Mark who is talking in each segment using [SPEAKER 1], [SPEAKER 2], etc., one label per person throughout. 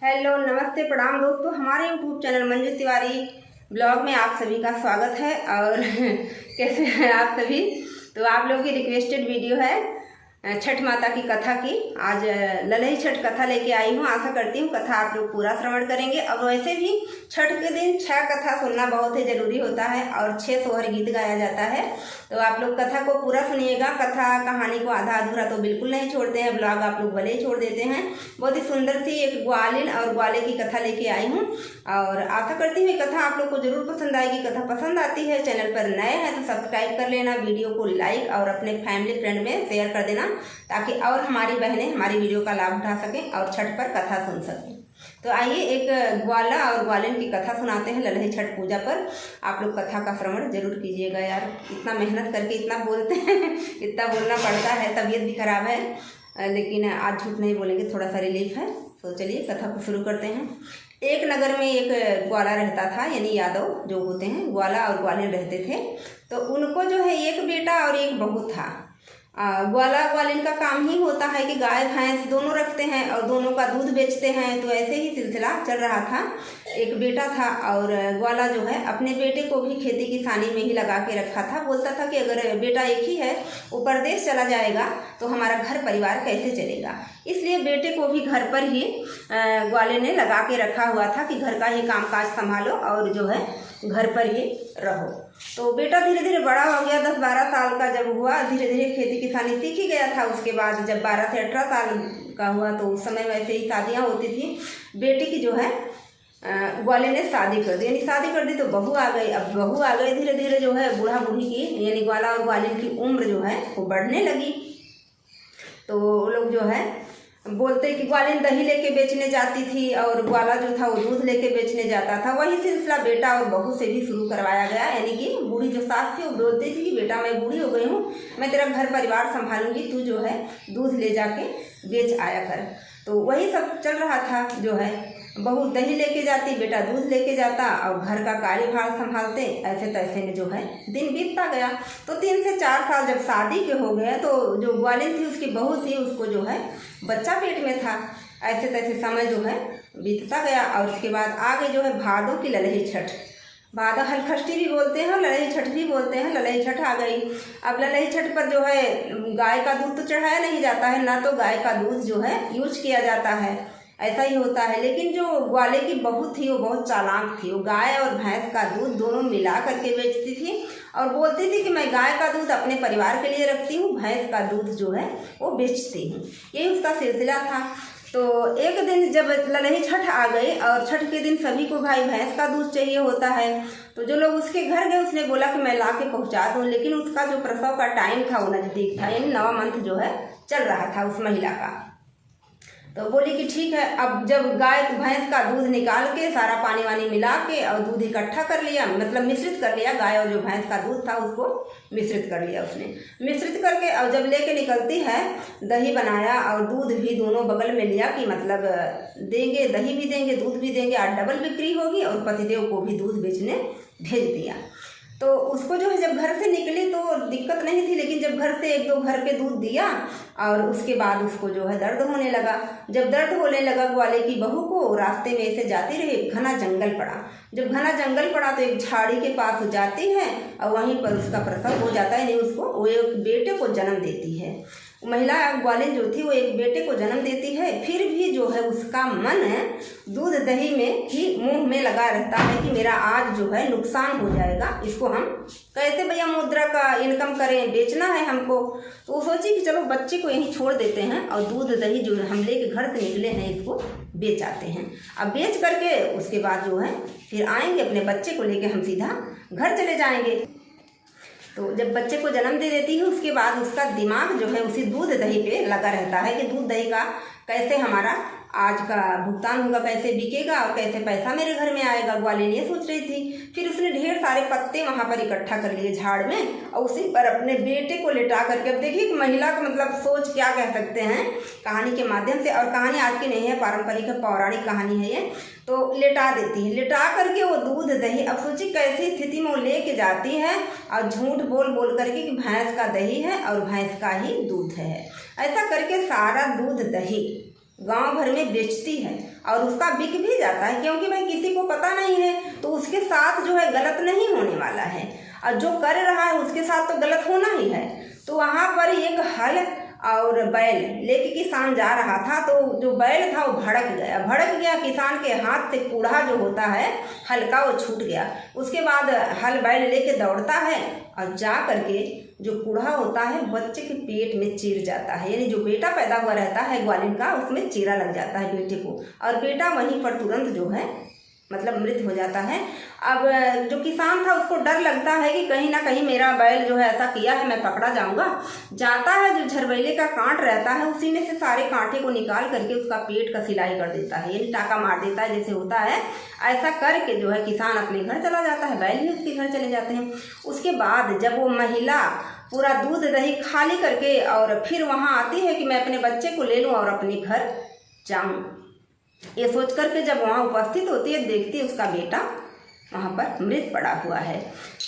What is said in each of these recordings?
[SPEAKER 1] Hello नमस्ते प्रणाम दोस्तों, हमारे YouTube channel Manju Tiwari blog में आप सभी का स्वागत है। और कैसे हैं आप सभी। तो आप लोगों की रिक्वेस्टेड वीडियो है छठ माता की कथा की। आज ललही छठ कथा लेके आई हूँ। आशा करती हूँ कथा आप लोग पूरा श्रवण करेंगे। और वैसे भी छठ के दिन 6 कथा सुनना बहुत ही ज़रूरी होता है और 6 सोहर गीत गाया जाता है। तो आप लोग कथा को पूरा सुनिएगा। कथा कहानी को आधा अधूरा तो बिल्कुल नहीं छोड़ते हैं, ब्लॉग आप लोग भले ही छोड़ देते हैं। बहुत ही सुंदर सी एक ग्वालिन और ग्वाले की कथा लेके आई हूँ और आशा करती हूँ कथा आप लोग को जरूर पसंद आएगी। कथा पसंद आती है, चैनल पर नए हैं तो सब्सक्राइब कर लेना, वीडियो को लाइक और अपने फैमिली फ्रेंड में शेयर कर देना ताकि और हमारी बहनें हमारी वीडियो का लाभ उठा सकें और छठ पर कथा सुन सकें। तो आइए एक ग्वाला और ग्वालिन की कथा सुनाते हैं ललही छठ पूजा पर। आप लोग कथा का श्रवण जरूर कीजिएगा। यार इतना मेहनत करके इतना बोलते हैं इतना बोलना पड़ता है, तबीयत भी खराब है लेकिन आज झूठ नहीं बोलेंगे, थोड़ा सा रिलीफ है। तो चलिए कथा को शुरू करते हैं। एक नगर में एक ग्वाला रहता था, यानी यादव जो होते हैं ग्वाला और ग्वालिन रहते थे। तो उनको जो है एक बेटा और एक बहू था। ग्वाला ग्वालिन का काम ही होता है कि गाय भैंस दोनों रखते हैं और दोनों का दूध बेचते हैं। तो ऐसे ही सिलसिला चल रहा था। एक बेटा था और ग्वाला जो है अपने बेटे को भी खेती किसानी में ही लगा के रखा था। बोलता था कि अगर बेटा एक ही है वो परदेश चला जाएगा तो हमारा घर परिवार कैसे चलेगा, इसलिए बेटे को भी घर पर ही ग्वाले ने लगा के रखा हुआ था कि घर का ही कामकाज संभालो और जो है घर पर ही रहो। तो बेटा धीरे धीरे बड़ा हो गया, 10-12 साल का जब हुआ धीरे धीरे खेती किसानी सीख ही गया था। उसके बाद जब 12 से 18 साल का हुआ तो उस समय वैसे ही शादियाँ होती थी। बेटे की जो है ग्वाले ने शादी कर दी, यानी शादी कर दी तो बहू आ गई। अब बहू आ गई, धीरे धीरे जो है बूढ़ा बूढ़ी की यानी ग्वाला और ग्वालिन की उम्र जो है वो बढ़ने लगी। तो वो लोग जो है बोलते कि ग्वालिन दही लेके बेचने जाती थी और ग्वाला जो था वो दूध लेके बेचने जाता था। वही सिलसिला बेटा और बहू से भी शुरू करवाया गया। यानी कि बूढ़ी जो सास थी वो बोलती थी कि बेटा मैं बूढ़ी हो गई हूँ, मैं तेरा घर परिवार संभालूंगी, तू जो है दूध ले जाके बेच आया कर। तो वही सब चल रहा था। जो है बहू दही लेके जाती, बेटा दूध लेके जाता और घर का कार्यभार संभालते। ऐसे तैसे में जो है दिन बीतता गया। तो 3 से 4 साल जब शादी के हो गए तो जो ग्वालिन थी उसकी बहू थी उसको जो है बच्चा पेट में था। ऐसे तैसे समय जो है बीतता गया और उसके बाद आगे जो है भादों की ललही छठ, भादो हलखष्ठी भी बोलते हैं और ललही छठ भी बोलते हैं। ललही छठ आ गई। अब ललही छठ पर जो है गाय का दूध तो चढ़ाया नहीं जाता है, ना तो गाय का दूध जो है यूज किया जाता है, ऐसा ही होता है। लेकिन जो ग्वाले की बहू थी वो बहुत चालाक थी। वो गाय और भैंस का दूध दोनों मिला करके बेचती थी और बोलती थी कि मैं गाय का दूध अपने परिवार के लिए रखती हूँ, भैंस का दूध जो है वो बेचती हूँ। यही उसका सिलसिला था। तो एक दिन जब ललही छठ आ गई और छठ के दिन सभी को भाई भैंस का दूध चाहिए होता है, तो जो लोग उसके घर गए उसने बोला कि मैं ला के पहुँचा दूँ। लेकिन उसका जो प्रसव का टाइम था वो नज़दीक था, यानी 9वां मंथ जो है चल रहा था उस महिला का। तो बोली कि ठीक है। अब जब गाय भैंस का दूध निकाल के सारा पानी वानी मिला के और दूध इकट्ठा कर लिया, मतलब मिश्रित कर लिया, गाय और जो भैंस का दूध था उसको मिश्रित कर लिया उसने। मिश्रित करके और जब लेके निकलती है दही बनाया और दूध भी दोनों बगल में लिया कि मतलब देंगे, दही भी देंगे दूध भी देंगे, आज डबल बिक्री होगी। और पतिदेव को भी दूध बेचने भेज दिया। तो उसको जो है जब घर से निकली तो दिक्कत नहीं थी, लेकिन जब घर से 1-2 घर पे दूध दिया और उसके बाद उसको जो है दर्द होने लगा। जब दर्द होने लगा ग्वाले की बहू को, रास्ते में ऐसे जाती रही, घना जंगल पड़ा। जब घना जंगल पड़ा तो एक झाड़ी के पास जाती है और वहीं पर उसका प्रसव हो जाता है। नहीं उसको वो एक बेटे को जन्म देती है। महिला ग्वालिन जो थी वो एक बेटे को जन्म देती है। फिर भी जो है उसका मन दूध दही में ही मुंह में लगा रहता है कि मेरा आज जो है नुकसान हो जाएगा, इसको हम कैसे भैया मुद्रा का इनकम करें, बेचना है हमको। तो वो सोची कि चलो बच्चे को यहीं छोड़ देते हैं और दूध दही जो हम लेके घर से निकले हैं इसको बेच आते हैं। अब बेच करके उसके बाद जो है फिर आएंगे अपने बच्चे को लेके हम सीधा घर चले जाएंगे। तो जब बच्चे को जन्म दे देती है उसके बाद उसका दिमाग जो है उसी दूध दही पे लगा रहता है कि दूध दही का कैसे हमारा आज का भुगतान होगा, कैसे बिकेगा और कैसे पैसा मेरे घर में आएगा। ग्वालिन ये सोच रही थी। फिर उसने ढेर सारे पत्ते वहाँ पर इकट्ठा कर लिए झाड़ में और उसी पर अपने बेटे को लिटा करके, अब देखिए कि महिला का मतलब सोच क्या कह सकते हैं कहानी के माध्यम से। और कहानी आज की नहीं है, पारंपरिक पौराणिक कहानी है ये। तो लिटा देती है, लिटा करके वो दूध दही, अब सोची कैसी स्थिति में वो लेके जाती है और झूठ बोल बोल करके कि भैंस का दही है और भैंस का ही दूध है। ऐसा करके सारा दूध दही गांव भर में बेचती है और उसका बिक भी जाता है, क्योंकि भाई किसी को पता नहीं है तो उसके साथ जो है गलत नहीं होने वाला है, और जो कर रहा है उसके साथ तो गलत होना ही है। तो वहाँ पर एक हल और बैल लेके किसान जा रहा था, तो जो बैल था वो भड़क गया। किसान के हाथ से कूड़ा जो होता है हल्का वो छूट गया। उसके बाद हल बैल लेके दौड़ता है और जा करके जो कूड़ा होता है बच्चे के पेट में चिर जाता है, यानी जो बेटा पैदा हुआ रहता है ग्वालिन का, उसमें चीरा लग जाता है बेटे को, और बेटा वहीं पर तुरंत जो है मतलब मृत हो जाता है। अब जो किसान था उसको डर लगता है कि कहीं ना कहीं मेरा बैल जो है ऐसा किया है, मैं पकड़ा जाऊंगा। जाता है, जो झरबैले का कांट रहता है उसी में से सारे कांटे को निकाल करके उसका पेट का सिलाई कर देता है, यानी टाका मार देता है जैसे होता है। ऐसा करके जो है किसान अपने घर चला जाता है, बैल भी उसके घर चले जाते हैं। उसके बाद जब वो महिला पूरा दूध दही खाली करके और फिर वहाँ आती है कि मैं अपने बच्चे को ले लूँ और अपने घर जाऊँ, ये सोच करके जब वहाँ उपस्थित होती है, देखती है उसका बेटा वहाँ पर मृत पड़ा हुआ है।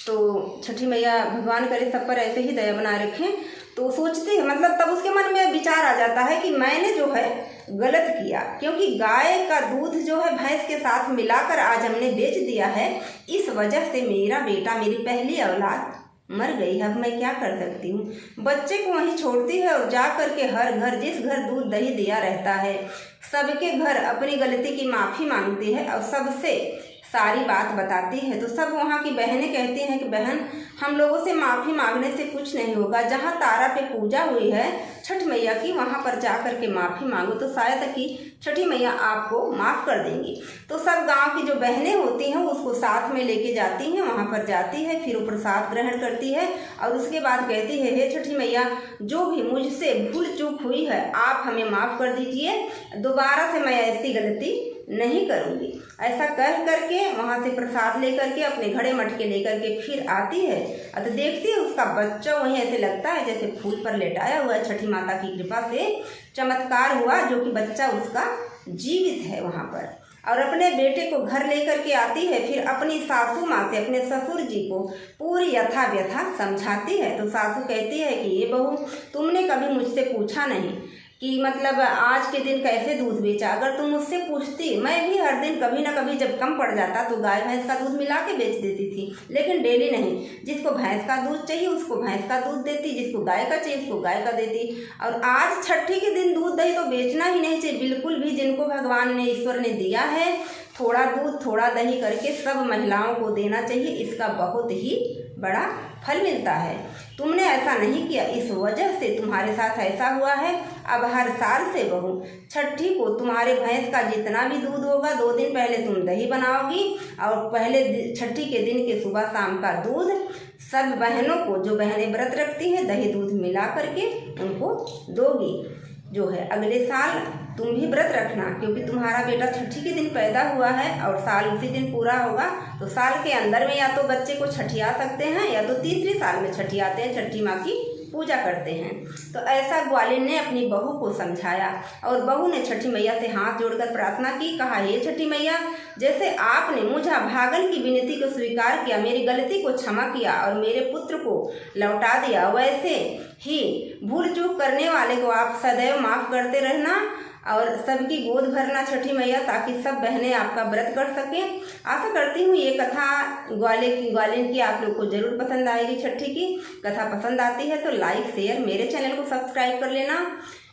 [SPEAKER 1] तो छठी मैया भगवान करे सब पर ऐसे ही दया बनाए रखें। तो सोचती है, मतलब तब उसके मन में विचार आ जाता है कि मैंने जो है गलत किया, क्योंकि गाय का दूध जो है भैंस के साथ मिलाकर आज हमने बेच दिया है, इस वजह से मेरा बेटा, मेरी पहली औलाद मर गई है। अब मैं क्या कर सकती हूँ। बच्चे को वहीं छोड़ती है और जा कर के हर घर, जिस घर दूध दही दिया रहता है, सबके घर अपनी गलती की माफ़ी मांगती है और सबसे सारी बात बताती है। तो सब वहाँ की बहनें कहती हैं कि बहन, हम लोगों से माफ़ी मांगने से कुछ नहीं होगा, जहाँ तारा पे पूजा हुई है छठ मैया की, वहाँ पर जा कर के माफ़ी मांगो तो शायद कि छठी मैया आपको माफ़ कर देंगी। तो सब गांव की जो बहनें होती हैं उसको साथ में लेके जाती हैं, वहाँ पर जाती है, फिर वो प्रसाद ग्रहण करती है और उसके बाद कहती है, हे छठी मैया, जो भी मुझसे भूल चूक हुई है आप हमें माफ़ कर दीजिए, दोबारा से मैं ऐसी गलती नहीं करूँगी। ऐसा कर करके वहाँ से प्रसाद लेकर के अपने घड़े मटके लेकर के फिर आती है तो देखती है उसका बच्चा वहीं ऐसे लगता है जैसे फूल पर लेटाया हुआ है। छठी माता की कृपा से चमत्कार हुआ, जो कि बच्चा उसका जीवित है वहाँ पर, और अपने बेटे को घर लेकर के आती है। फिर अपनी सासू माँ से, अपने ससुर जी को पूरी यथा व्यथा समझाती है। तो सासू कहती है कि ये बहू, तुमने कभी मुझसे पूछा नहीं कि मतलब आज के दिन कैसे दूध बेचा। अगर तुम मुझसे पूछती, मैं भी हर दिन कभी ना कभी जब कम पड़ जाता तो गाय भैंस का दूध मिला के बेच देती थी, लेकिन डेली नहीं। जिसको भैंस का दूध चाहिए उसको भैंस का दूध देती, जिसको गाय का चाहिए उसको गाय का देती। और आज छठी के दिन दूध दही तो बेचना ही नहीं चाहिए बिल्कुल भी। जिनको भगवान ने, ईश्वर ने दिया है, थोड़ा दूध थोड़ा दही करके सब महिलाओं को देना चाहिए, इसका बहुत ही बड़ा फल मिलता है। तुमने ऐसा नहीं किया, इस वजह से तुम्हारे साथ ऐसा हुआ है। अब हर साल से बहू छठी को तुम्हारे भैंस का जितना भी दूध होगा, 2 दिन पहले तुम दही बनाओगी और पहले छठी के दिन के सुबह शाम का दूध सब बहनों को, जो बहनें व्रत रखती हैं, दही दूध मिला करके उनको दोगी। जो है अगले साल तुम भी व्रत रखना, क्योंकि तुम्हारा बेटा छठी के दिन पैदा हुआ है और साल उसी दिन पूरा होगा। तो साल के अंदर में या तो बच्चे को छठिया सकते हैं या तो तीसरे साल में छठियाते हैं, छठी माँ की पूजा करते हैं। तो ऐसा ग्वालिन ने अपनी बहू को समझाया और बहू ने छठी मैया से हाथ जोड़कर प्रार्थना की। कहा, हे छठी मैया, जैसे आपने मुझा भागन की विनती को स्वीकार किया, मेरी गलती को क्षमा किया और मेरे पुत्र को लौटा दिया, वैसे ही भूल चूक करने वाले को आप सदैव माफ़ करते रहना और सबकी गोद भरना छठी मैया, ताकि सब बहनें आपका व्रत कर सकें। आशा करती हूँ ये कथा ग्वालिन की आप लोग को जरूर पसंद आएगी। छठी की कथा पसंद आती है तो लाइक शेयर, मेरे चैनल को सब्सक्राइब कर लेना।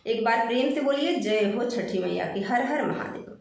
[SPEAKER 1] एक बार प्रेम से बोलिए, जय हो छठी मैया की। हर हर महादेव।